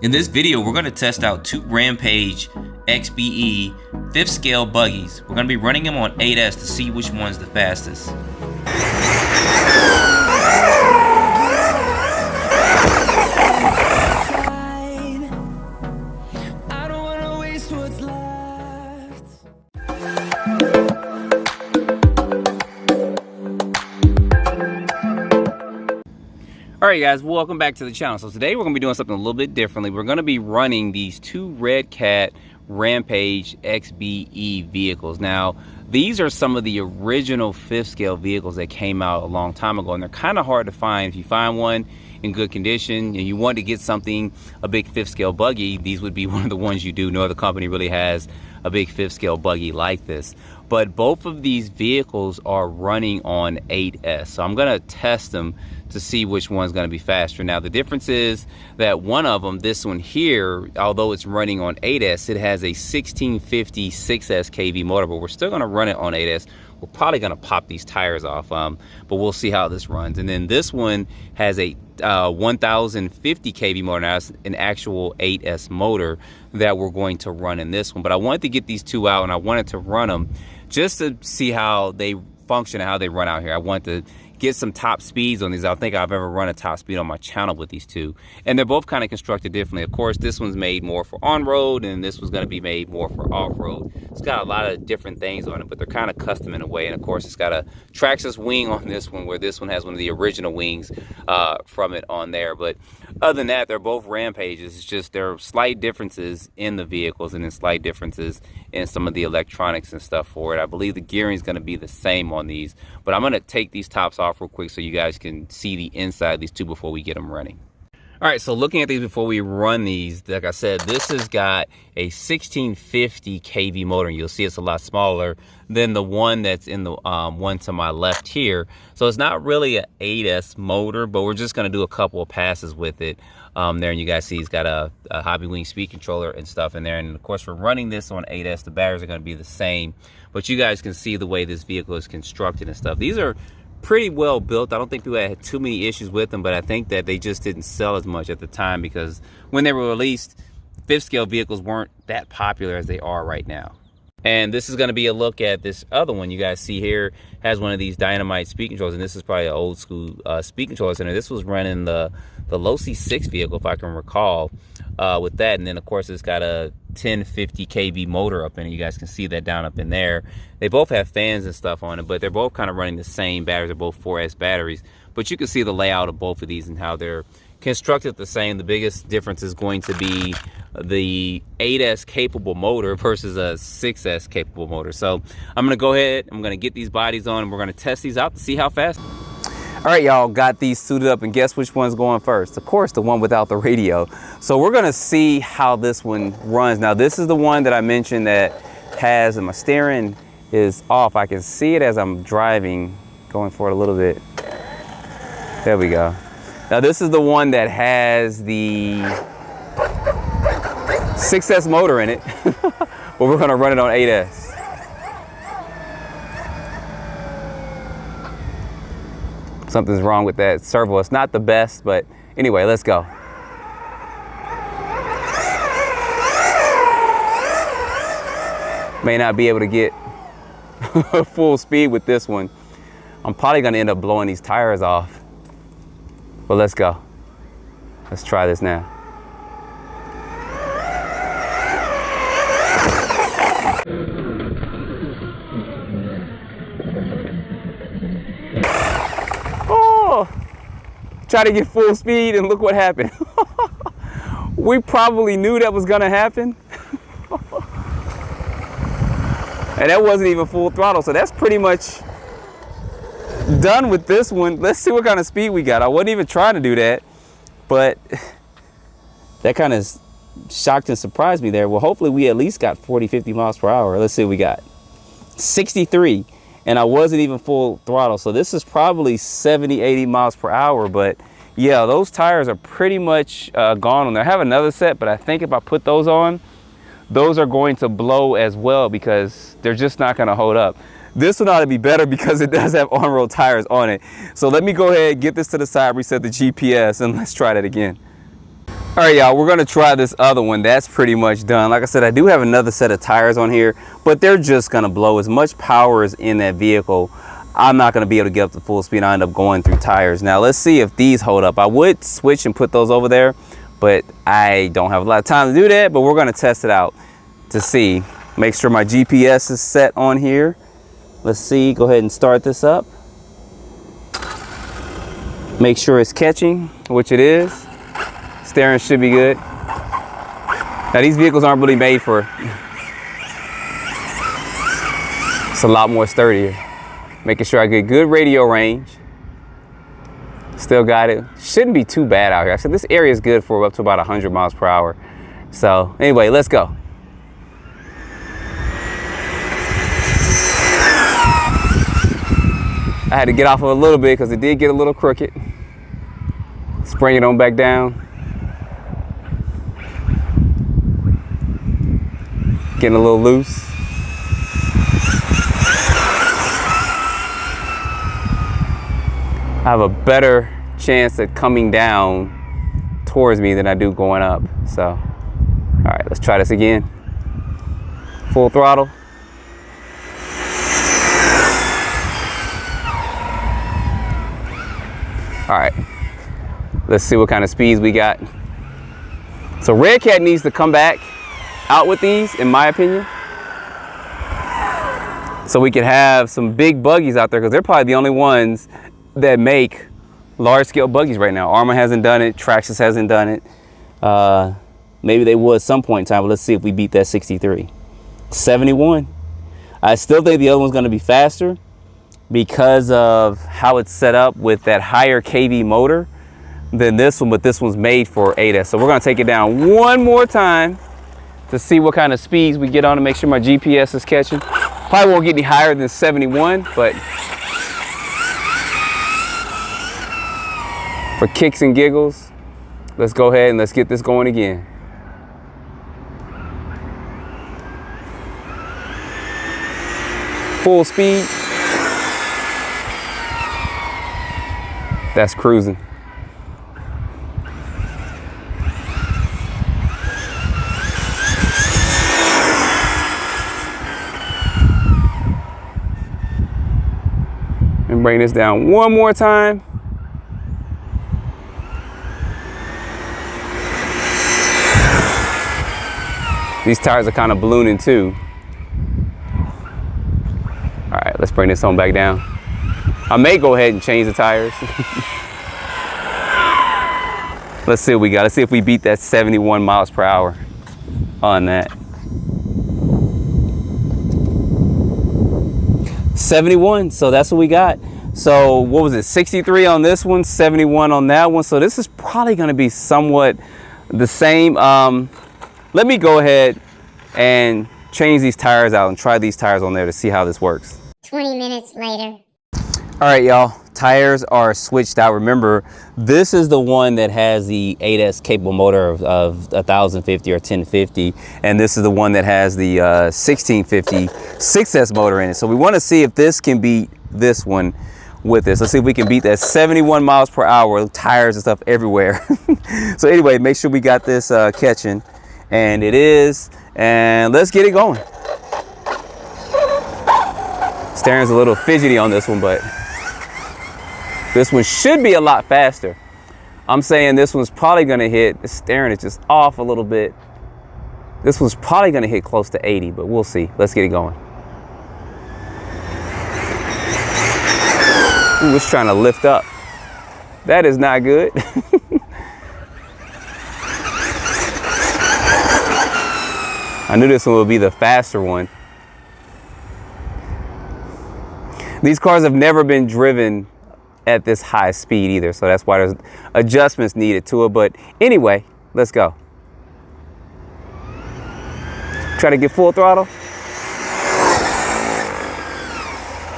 In this video, we're going to test out two Rampage XBE 5th scale buggies. We're going to be running them on 8S to see which one's the fastest. Alright guys, welcome back to the channel. So today we're going to be doing something a little bit differently. We're going to be running these two Redcat Rampage XBE vehicles. Now, these are some of the original 5th scale vehicles that came out a long time ago, and they're kind of hard to find. If you find one in good condition and you want to get something, a big 5th scale buggy, these would be one of the ones you do. No other company really has a big 5th scale buggy like this. But both of these vehicles are running on 8S. So I'm going to test them to see which one's going to be faster. Now the difference is that one of them, this one here, although it's running on 8S, it has a 1650 6S kV motor, but we're still going to run it on 8S. We're probably going to pop these tires off, but we'll see how this runs. And then this one has a 1050 kV motor. Now it's an actual 8S motor that we're going to run in this one. But I wanted to get these two out, and I wanted to run them just to see how they function and how they run out here. I want to get some top speeds on these. I don't think I've ever run a top speed on my channel with these two. And they're both kind of constructed differently. Of course, this one's made more for on-road, and this one's going to be made more for off-road. It's got a lot of different things on it, but they're kind of custom in a way. And of course, it's got a Traxxas wing on this one, where this one has one of the original wings from it on there. But other than that, they're both Rampages. It's just there are slight differences in the vehicles, and then slight differences in some of the electronics and stuff for it. I believe the gearing is going to be the same on these, but I'm going to take these tops off real quick so you guys can see the inside of these two before we get them running. All right, so looking at these before we run these, like I said, this has got a 1650 kV motor, and you'll see it's a lot smaller than the one that's in the one to my left here. So it's not really an 8S motor, but we're just gonna do a couple of passes with it there, and you guys see it's got a Hobby Wing speed controller and stuff in there. And of course, we're running this on 8S. The batteries are gonna be the same, but you guys can see the way this vehicle is constructed and stuff. These are pretty well built. I don't think people had too many issues with them, but I think that they just didn't sell as much at the time because when they were released, 5th scale vehicles weren't that popular as they are right now. And this is going to be a look at this other one you guys see here. Has one of these Dynamite speed controllers, and this is probably an old school speed controller center. This was running the Losi 6 vehicle, if I can recall, with that. And then of course it's got a 1050 kV motor up in it. You guys can see that down up in there. They both have fans and stuff on it, but they're both kind of running the same batteries. They're both 4S batteries, but you can see the layout of both of these and how they're constructed the same. The biggest difference is going to be the 8S capable motor versus a 6S capable motor. So I'm gonna go ahead, I'm gonna get these bodies on, and we're gonna test these out to see how fast. All right, y'all, got these suited up, and guess which one's going first? Of course, the one without the radio. So we're gonna see how this one runs. Now, this is the one that I mentioned that has, and my steering is off. I can see it as I'm driving, going for it a little bit. There we go. Now, this is the one that has the 6S motor in it, but we're gonna run it on 8S. Something's wrong with that servo. It's not the best, but anyway, let's go. May not be able to get full speed with this one. I'm probably gonna end up blowing these tires off, but let's go. Let's try this now. Try to get full speed, and look what happened. We probably knew that was gonna happen. And that wasn't even full throttle, so that's pretty much done with this one. Let's see what kind of speed we got. I wasn't even trying to do that, but that kind of shocked and surprised me there. Well, hopefully we at least got 40, 50 miles per hour. Let's see what we got. 63. And I wasn't even full throttle. So this is probably 70, 80 miles per hour. But yeah, those tires are pretty much gone on there. I have another set, but I think if I put those on, those are going to blow as well because they're just not going to hold up. This one ought to be better because it does have on-road tires on it. So let me go ahead, get this to the side, reset the GPS, and let's try that again. All right, y'all, we're gonna try this other one. That's pretty much done. Like I said, I do have another set of tires on here, but they're just gonna blow. As much power is in that vehicle, I'm not gonna be able to get up to full speed. I end up going through tires. Now let's see if these hold up. I would switch and put those over there, but I don't have a lot of time to do that, but we're gonna test it out to see. Make sure my GPS is set on here. Let's see, go ahead and start this up. Make sure it's catching, which it is. Steering should be good. Now these vehicles aren't really made for, it's a lot more sturdier. Making sure I get good radio range. Still got it. Shouldn't be too bad out here. I said this area is good for up to about 100 miles per hour. So anyway, let's go. I had to get off of a little bit because it did get a little crooked. Bring it on back down. Getting a little loose. I have a better chance at coming down towards me than I do going up. So, all right, let's try this again. Full throttle. All right, let's see what kind of speeds we got. So Redcat needs to come back out with these, in my opinion, so we can have some big buggies out there, because they're probably the only ones that make large scale buggies right now. Arma hasn't done it, Traxxas hasn't done it. Maybe they will at some point in time, but let's see if we beat that 63. 71. I still think the other one's gonna be faster because of how it's set up with that higher KV motor than this one, but this one's made for ADAS. So we're gonna take it down one more time to see what kind of speeds we get on, to make sure my GPS is catching. Probably won't get any higher than 71, but for kicks and giggles, let's go ahead and let's get this going again. Full speed. That's cruising. And bring this down one more time. These tires are kind of ballooning too. All right, let's bring this on back down. I may go ahead and change the tires. Let's see what we got. Let's see if we beat that 71 miles per hour on that. 71, so that's what we got. So what was it, 63 on this one, 71 on that one. So this is probably gonna be somewhat the same. Let me go ahead and change these tires out and try these tires on there to see how this works. 20 minutes later. All right, y'all, tires are switched out. Remember, this is the one that has the 8S capable motor of 1050 or 1050, and this is the one that has the 1650 6S motor in it. So we want to see if this can beat this one with this. Let's see if we can beat that 71 miles per hour, tires and stuff everywhere. So anyway, make sure we got this catching, and it is, and let's get it going. Steering's a little fidgety on this one, but this one should be a lot faster. I'm saying this one's probably gonna hit, the steering is just off a little bit. This one's probably gonna hit close to 80, but we'll see. Let's get it going. Ooh, it's trying to lift up. That is not good. I knew this one would be the faster one. These cars have never been driven at this high speed either, so that's why there's adjustments needed to it. But anyway, let's go. Try to get full throttle.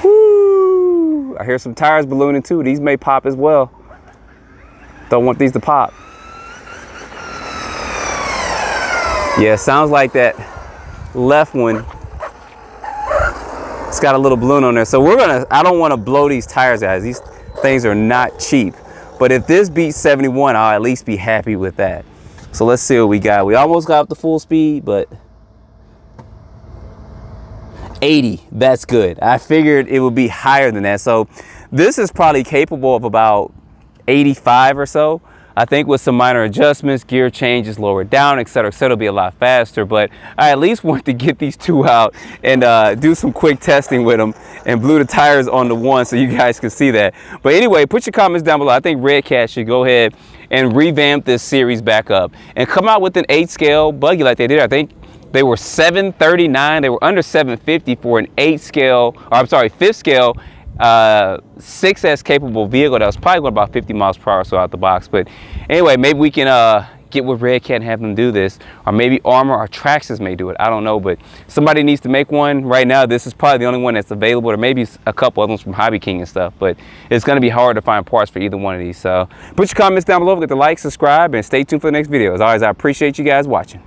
Woo! I hear some tires ballooning too. These may pop as well. Don't want these to pop. Yeah, sounds like that left one, it's got a little balloon on there. So I don't want to blow these tires, guys. These things are not cheap. But if this beats 71, I'll at least be happy with that. So let's see what we got. We almost got up to full speed, but 80, that's good. I figured it would be higher than that. So this is probably capable of about 85 or so. I think with some minor adjustments, gear changes, lower it down, etc., it'll be a lot faster. But I at least want to get these two out and do some quick testing with them, and blew the tires on the one so you guys can see that. But anyway, put your comments down below. I think Redcat should go ahead and revamp this series back up and come out with an 8 scale buggy like they did. I think they were $739. They were under $750 for an 5th scale 6S capable vehicle that was probably going about 50 miles per hour so out the box. But anyway, maybe we can get with Redcat and have them do this, or maybe Armor or Traxxas may do it. I don't know, but somebody needs to make one. Right now, this is probably the only one that's available, or maybe a couple other ones from Hobby King and stuff, but it's going to be hard to find parts for either one of these. So put your comments down below, get the like, subscribe, and stay tuned for the next video. As always, I appreciate you guys watching.